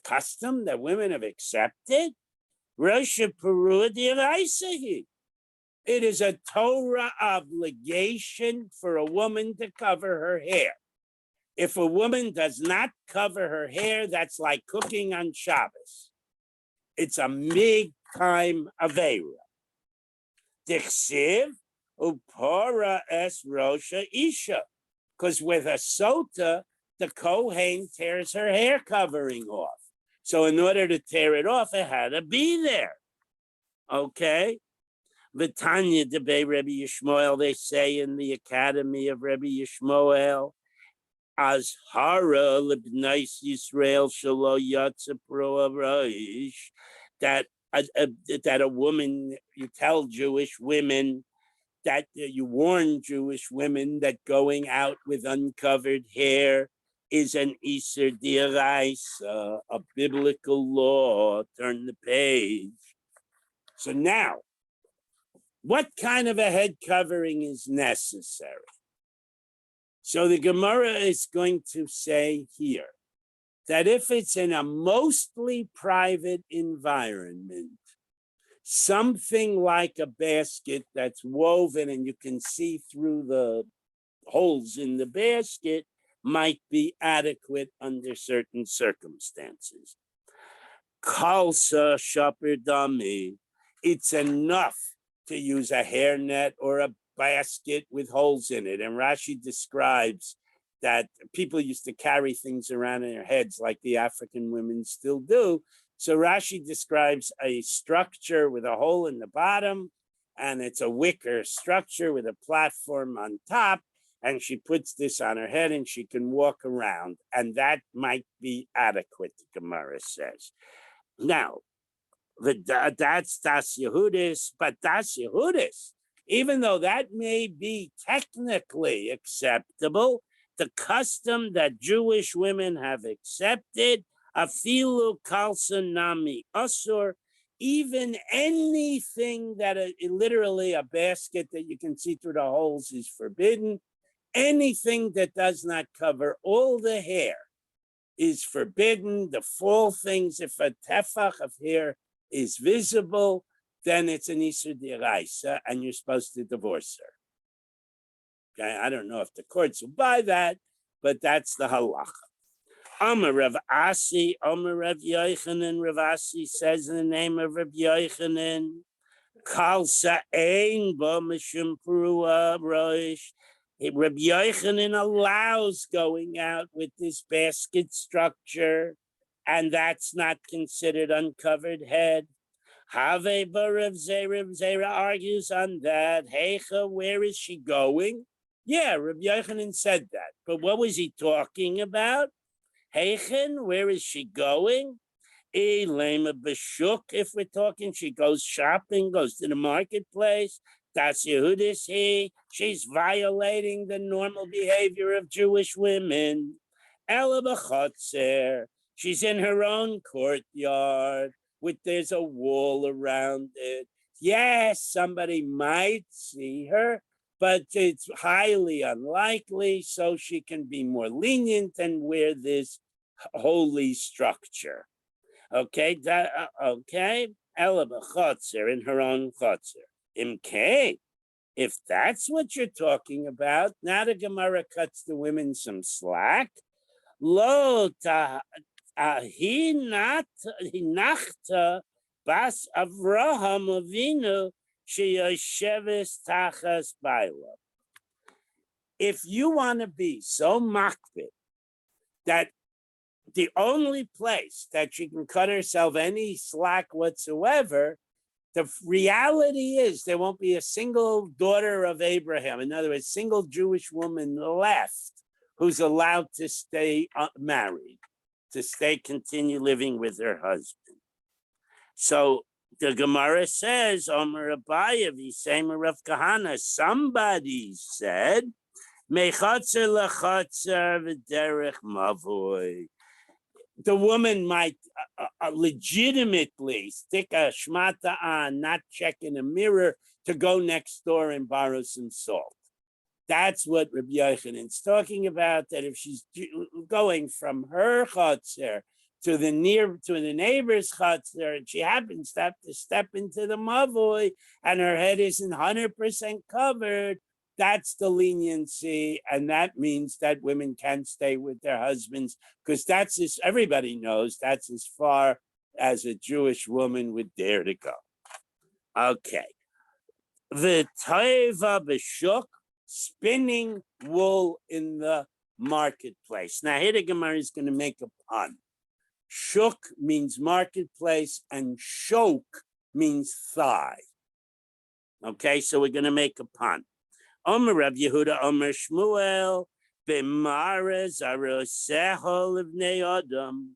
custom that women have accepted. Rosha Perua D'Iraisahi. It is a Torah obligation for a woman to cover her hair. If a woman does not cover her hair, that's like cooking on Shabbos. It's a big time aveira. Dichsiv upora es rosha isha, because with a sota, the Kohen tears her hair covering off. So in order to tear it off, it had to be there. Okay. V'tanya debei Rebbe Yishmael, they say in the Academy of Rebbe Yishmael, as hara libnais Yisrael shelo yatsa pro avreish, that a woman, you tell Jewish women, that you warn Jewish women that going out with uncovered hair is an iser d'oraisa, a biblical law. Turn the page. So now, what kind of a head covering is necessary? So the Gemara is going to say here that if it's in a mostly private environment, something like a basket that's woven and you can see through the holes in the basket might be adequate under certain circumstances. Kalsa shaper dummy. It's enough to use a hairnet or a basket with holes in it. And Rashi describes that people used to carry things around in their heads like the African women still do. So Rashi describes a structure with a hole in the bottom, and it's a wicker structure with a platform on top. And she puts this on her head and she can walk around. And that might be adequate, the Gemara says. Now, that's Das Yehudis, but Das Yehudis, even though that may be technically acceptable, the custom that Jewish women have accepted, afilu kalsa nami asur, even anything that literally a basket that you can see through the holes is forbidden. Anything that does not cover all the hair is forbidden. The full things, if a tefach of hair is visible, then it's an Isur D'Oraisa, and you're supposed to divorce her. Okay, I don't know if the courts will buy that, but that's the halacha. Amar Rav Asi, Amar Rav Yochanan. Rav Asi says in the name of Rav Yochanan, Kal Sa'ein Ba Mishum Perua Roish. Rabbi Yochanan allows going out with this basket structure, and that's not considered uncovered head. Have Rav Zera argues on that. Heicha, where is she going? Yeah, Rabbi Yochanan said that. But what was he talking about? Heichen, where is she going? Elema Bashuk, if we're talking, she goes shopping, goes to the marketplace. Das Yehudis he. She's violating the normal behavior of Jewish women. Ela b'chotzer, she's in her own courtyard there's a wall around it. Yes, somebody might see her, but it's highly unlikely, so she can be more lenient and wear this holy structure. Okay, okay. Ela b'chotzer, in her own chotzer. Imkei, if that's what you're talking about, now the Gemara cuts the women some slack. Lo he nachta bas Avraham Avinu sheyosheves tachas baila. If you want to be so makbid that the only place that she can cut herself any slack whatsoever, the reality is there won't be a single daughter of Abraham, in other words, single Jewish woman left who's allowed to stay married, to continue living with her husband. So the Gemara says, Omer Abaye v'Semer Rav Kahana, somebody said, Mechatzer lachatzer v'derech mavoy. The woman might legitimately stick a shmata on, not check in a mirror, to go next door and borrow some salt. That's what Rabbi Yochanan's talking about, that if she's going from her chotzer to the neighbor's chotzer, and she happens to have to step into the mavoi, and her head isn't 100% covered, that's the leniency, and that means that women can stay with their husbands, because everybody knows that's as far as a Jewish woman would dare to go. Okay. The toiva b'shuk, spinning wool in the marketplace. Now here the Gemara is going to make a pun. Shuk means marketplace, and shok means thigh. Okay, so we're going to make a pun. Omer Rav Yehuda, Omer Shmuel, b'marez aroseho livnei adam.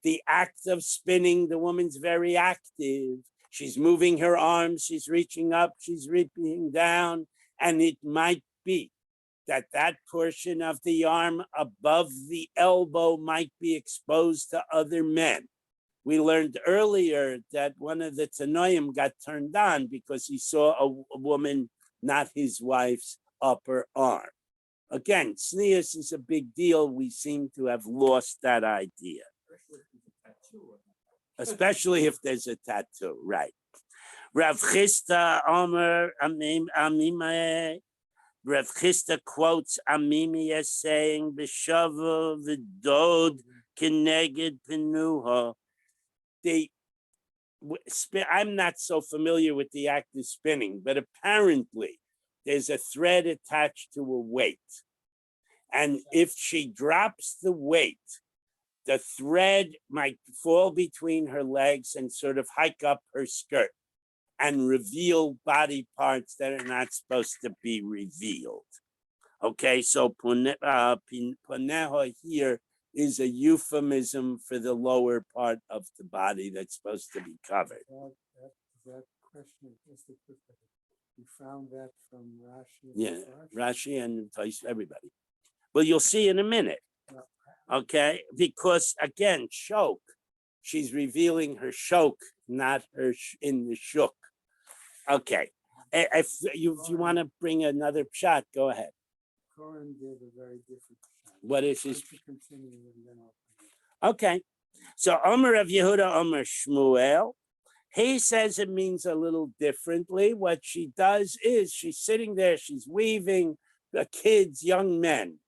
The act of spinning, the woman's very active. She's moving her arms, she's reaching up, she's reaching down, and it might be that portion of the arm above the elbow might be exposed to other men. We learned earlier that one of the Tanoim got turned on because he saw a woman, not his wife's, upper arm. Again, tznius is a big deal. We seem to have lost that idea. Especially if there's a tattoo, right? Rav Chisda Omer Amimah. Rav Chisda quotes Amimi as saying, "B'shava v'dod keneged penuha." I'm not so familiar with the act of spinning, but apparently there's a thread attached to a weight. And if she drops the weight, the thread might fall between her legs and sort of hike up her skirt and reveal body parts that are not supposed to be revealed. Okay, so poneho here is a euphemism for the lower part of the body that's supposed to be covered. That question, just a quick question. You found that from Rashi? Yeah, Rashi and everybody. Well, you'll see in a minute. Okay, because again, shok, she's revealing her shok, not her in the shuk. Okay, if you want to bring another shot, go ahead. Corin did a very different shot. What is his? Continue and then I'll. Okay, so Omer of Yehuda, Omer Shmuel. He says it means a little differently. What she does is she's sitting there, she's weaving. The kids, young men,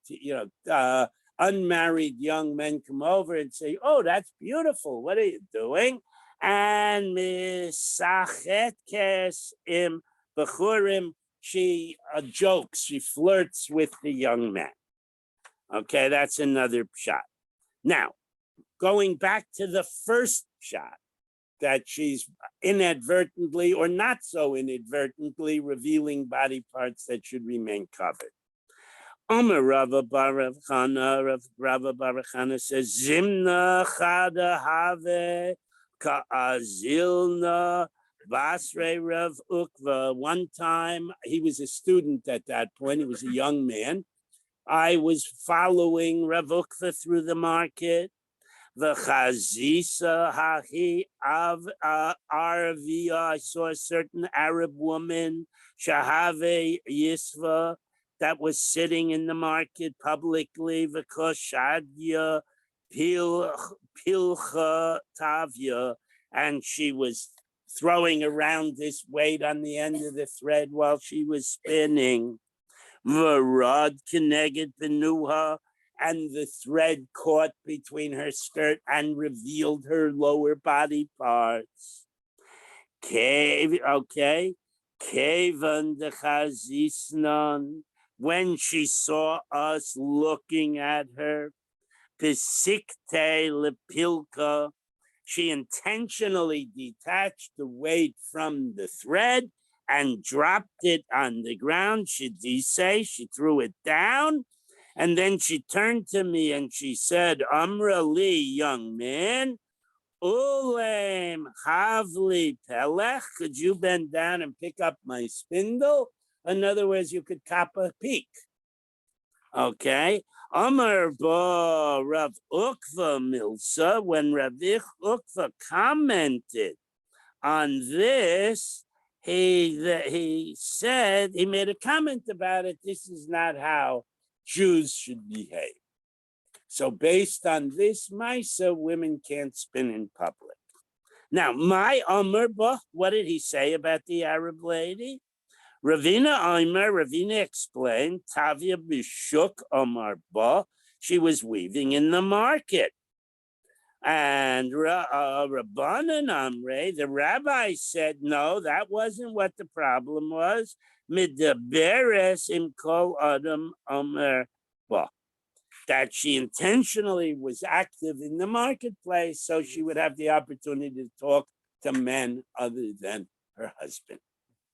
unmarried young men come over and say, "Oh, that's beautiful. What are you doing?" And misachet kes im bechurim. She jokes, she flirts with the young man. Okay, that's another shot. Now, going back to the first shot, that she's inadvertently or not so inadvertently revealing body parts that should remain covered. Omer Rava Bar Chana says, Zimna Chada Have Ka'azilna Basre Rav Ukva. One time, he was a student at that point, he was a young man. I was following Rav Ukva through the market. The Chazisa Hahi Av Arvia. I saw a certain Arab woman, Shahave Yisva, that was sitting in the market publicly. The Koshadya Pilcha Tavya, and she was throwing around this weight on the end of the thread while she was spinning. Varad Keneged Benuha. And the thread caught between her skirt and revealed her lower body parts. Okay. Kevan de Chazisnan. When she saw us looking at her, Pisikte Lepilka, she intentionally detached the weight from the thread and dropped it on the ground. She threw it down. And then she turned to me and she said, Amra Li, young man, Ulem Havli Pelech, could you bend down and pick up my spindle? In other words, you could cop a peak. Okay. Amar Ba Rav Ukva Milsa, when Rav Ukva commented on this, he said, he made a comment about it. This is not how Jews should behave. So based on this, Maisa, women can't spin in public. Now, my Omer, what did he say about the Arab lady? Ravina explained, Tavia Bishuk Omar Ba, she was weaving in the market. And Rabbanan Amre, the rabbi said, no, that wasn't what the problem was. Midaberes im kol adam Omer Ba. That she intentionally was active in the marketplace so she would have the opportunity to talk to men other than her husband.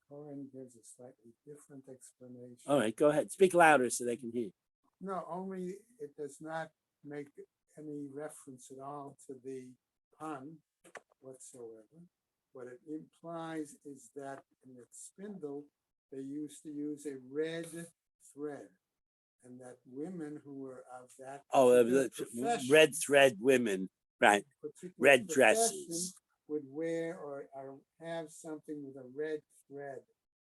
Corin gives a slightly different explanation. All right, go ahead. Speak louder so they can hear you. No, only it does not make any reference at all to the pun whatsoever. What it implies is that in the spindle, they used to use a red thread, and that women who were of that red thread women, right? Red dresses would wear or have something with a red thread,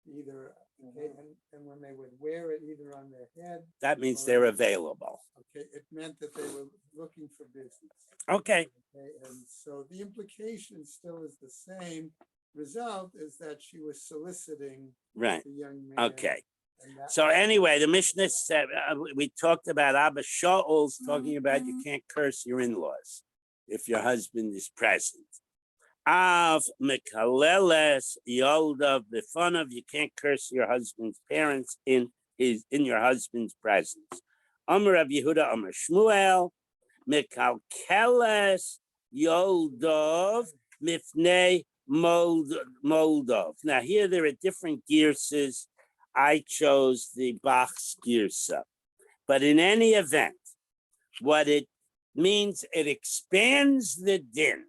either, and when they would wear it either on their head. That means they're available. Okay, it meant that they were looking for business. Okay. And so the implication still is the same. Result is that she was soliciting the young man. Okay. So anyway, the Mishnah said, we talked about Abba Shaul's talking about you can't curse your in-laws if your husband is present. Av Mekaleles Yoldav Bifonav. You can't curse your husband's parents in your husband's presence. Amar Rav Yehuda Amar Shmuel Mekalkeles Yoldov Mifnei Moldov. Now here there are different girsas. I chose the Bach's girsa, but in any event, what it means, it expands the din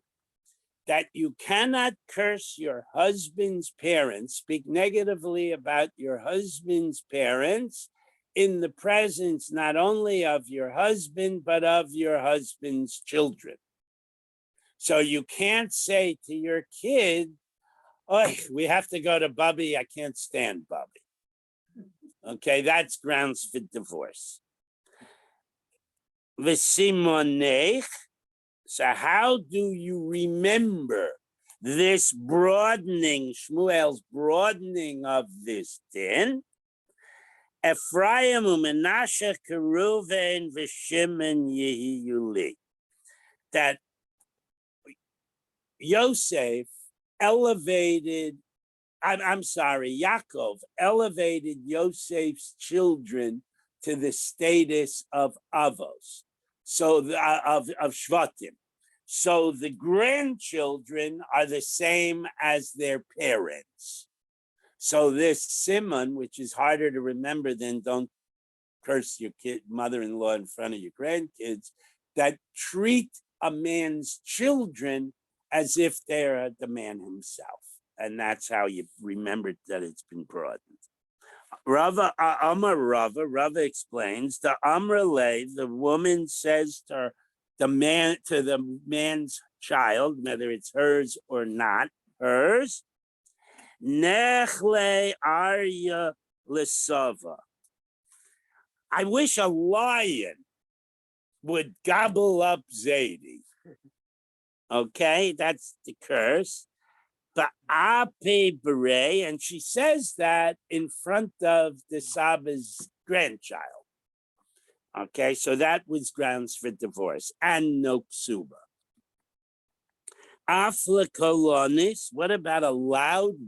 that you cannot curse your husband's parents, speak negatively about your husband's parents in the presence not only of your husband, but of your husband's children. So you can't say to your kid, oh, we have to go to Bubby, I can't stand Bubby. Okay, that's grounds for divorce. V'simonech. So how do you remember this broadening, Shmuel's broadening of this din? Ephraim u'Menashe Keruven v'Shimon Yehiyuli. That Yosef elevated, Yaakov elevated Yosef's children to the status of avos, so of shvatim. So the grandchildren are the same as their parents. So this simon, which is harder to remember than don't curse your mother-in-law in front of your grandkids, that treat a man's children as if they're the man himself. And that's how you remember that it's been broadened. Rava explains the Amrale, the woman says to the man's child, whether it's hers or not hers, Nechle Arya Lesava. I wish a lion would gobble up Zadie. Okay, that's the curse. Ba'ape bere, and she says that in front of the Saba's grandchild. Okay, so that was grounds for divorce and no ksuba. Afla kolonis, what about a loud